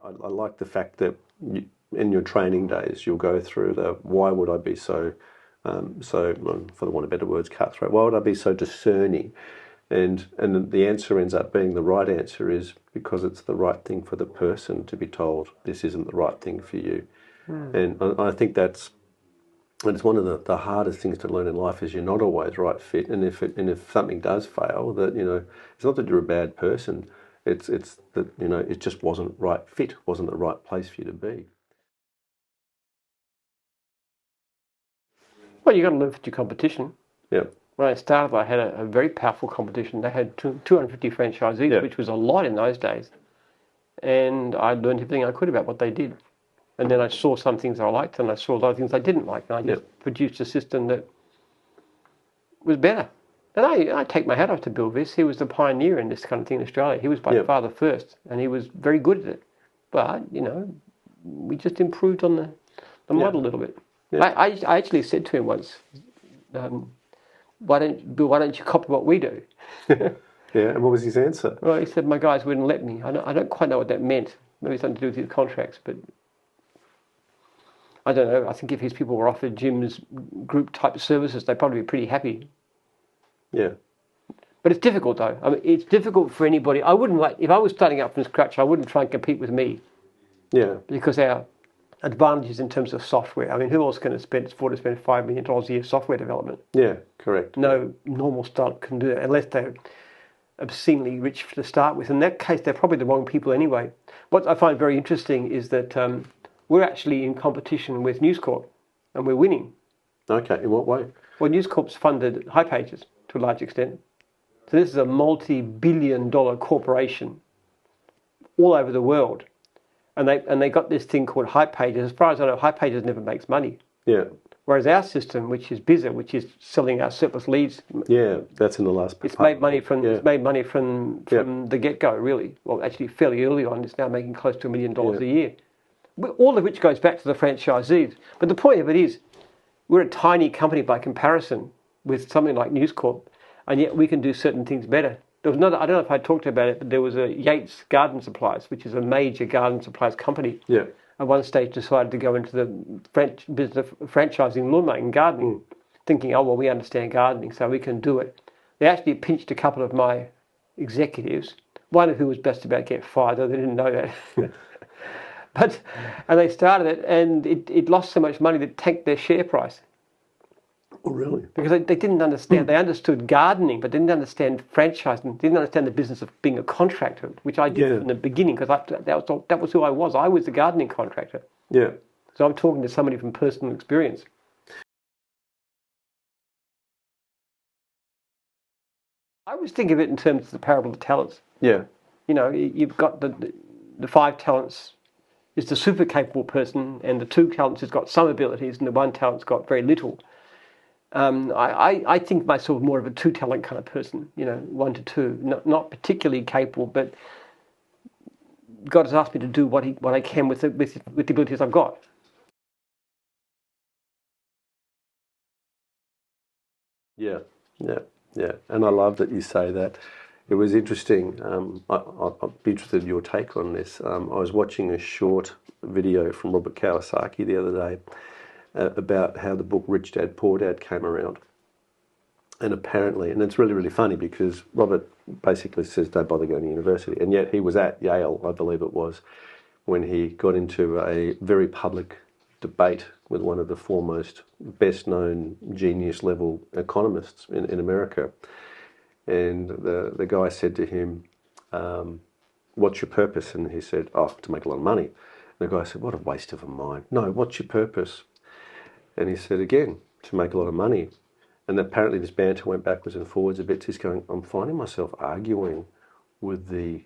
I like the fact that in your training days, you'll go through the why would I be so, for the want of better words, cutthroat? Why would I be so discerning? And the answer ends up being the right answer is because it's the right thing for the person to be told this isn't the right thing for you. And I think it's one of the hardest things to learn in life is you're not always right fit. And if something does fail, that it's not that you're a bad person. It's that it just wasn't right fit, wasn't the right place for you to be. Well, you got to learn fit your competition. Yeah. When I started, I had a very powerful competition. They had 250 franchisees, which was a lot in those days. And I learned everything I could about what they did. And then I saw some things I liked, and I saw a lot of things I didn't like. And I just produced a system that was better. And I take my hat off to Bill Viss. He was the pioneer in this kind of thing in Australia. He was by far the first, and he was very good at it. But, we just improved on the model a little bit. Yeah. I actually said to him once, why don't you copy what we do? Yeah, and what was his answer? Well, he said, my guys wouldn't let me. I don't quite know what that meant. Maybe something to do with his contracts, but I don't know. I think if his people were offered Jim's group type services, they'd probably be pretty happy. Yeah. But it's difficult, though. I mean, it's difficult for anybody. I wouldn't if I was starting up from scratch, I wouldn't try and compete with me. Yeah. Because our advantages in terms of software. I mean, who else can afford to spend $5 million a year software development? Yeah, correct. No normal startup can do it unless they're obscenely rich to start with. In that case, they're probably the wrong people anyway. What I find very interesting is that we're actually in competition with News Corp, and we're winning. Okay, in what way? Well, News Corp's funded hipages to a large extent. So this is a multi-billion-dollar corporation all over the world. And they got this thing called hipages. As far as I know, hipages never makes money. Yeah. Whereas our system, which is Bizzer, which is selling our surplus leads. Yeah, that's in the last part. It's made money from the get-go, really. Well, actually, fairly early on, it's now making close to $1 million a year. All of which goes back to the franchisees. But the point of it is, we're a tiny company by comparison with something like News Corp, and yet we can do certain things better. There was another, I don't know if I talked about it, but there was a Yates Garden Supplies, which is a major garden supplies company. Yeah. At one stage decided to go into the French business of franchising lawnmaking and gardening, thinking, oh, well, we understand gardening, so we can do it. They actually pinched a couple of my executives, one of who was just about to get fired, though they didn't know that. And they started it, and it lost so much money that it tanked their share price. Oh, really? Because they didn't understand. They understood gardening, but didn't understand franchising. Didn't understand the business of being a contractor, which I did from the beginning, because that was who I was. I was the gardening contractor. Yeah. So I'm talking to somebody from personal experience. I always think of it in terms of the parable of talents. Yeah. You've got the 5 talents is the super capable person, and the 2 talents has got some abilities, and the 1 talent's got very little. I think myself more of a 2 talent kind of person, 1 to 2, not particularly capable, but God has asked me to do what I can with the abilities I've got. Yeah. And I love that you say that. It was interesting. I'd be interested in your take on this. I was watching a short video from Robert Kiyosaki the other day about how the book Rich Dad, Poor Dad came around. And apparently, and it's really, really funny because Robert basically says don't bother going to university. And yet he was at Yale, I believe it was, when he got into a very public debate with one of the foremost, best-known genius-level economists in America. And the guy said to him, what's your purpose? And he said, to make a lot of money. And the guy said, what a waste of a mind. No, what's your purpose? And he said, again, to make a lot of money. And apparently this banter went backwards and forwards a bit. He's going, I'm finding myself arguing with the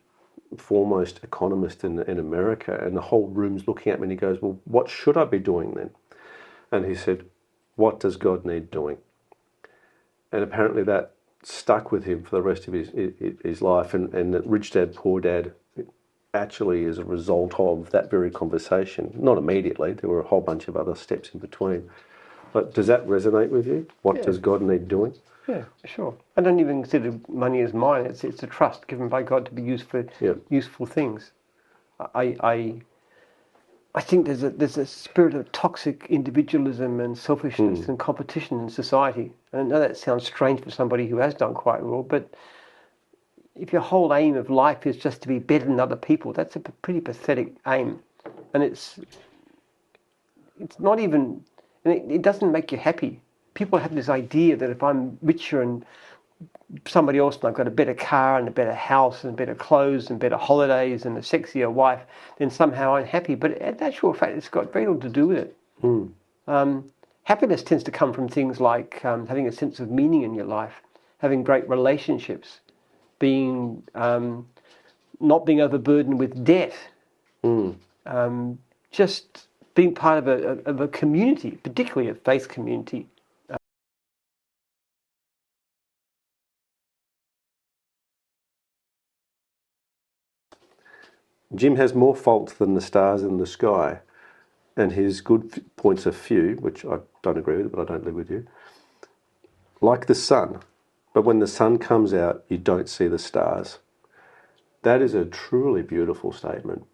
foremost economist in America, and the whole room's looking at me, and he goes, well, what should I be doing then? And he said, what does God need doing? And apparently that stuck with him for the rest of his life, and that Rich Dad, Poor Dad actually is a result of that very conversation. Not immediately, there were a whole bunch of other steps in between. But does that resonate with you? What does God need doing? Yeah, sure. I don't even consider money as mine. It's a trust given by God to be used for useful things. I think there's a spirit of toxic individualism and selfishness and competition in society. And I know that sounds strange for somebody who has done quite well, but if your whole aim of life is just to be better than other people, that's a pretty pathetic aim. And it's not even, and it doesn't make you happy. People have this idea that if I'm richer and somebody else and I've got a better car and a better house and better clothes and better holidays and a sexier wife, then somehow I'm happy. But in actual fact, it's got very little to do with it. Happiness tends to come from things like having a sense of meaning in your life, having great relationships, being not being overburdened with debt, just being part of a community, particularly a faith community. Jim has more faults than the stars in the sky, and his good points are few, which I don't agree with, but I don't live with you. Like the sun, but when the sun comes out, you don't see the stars. That is a truly beautiful statement.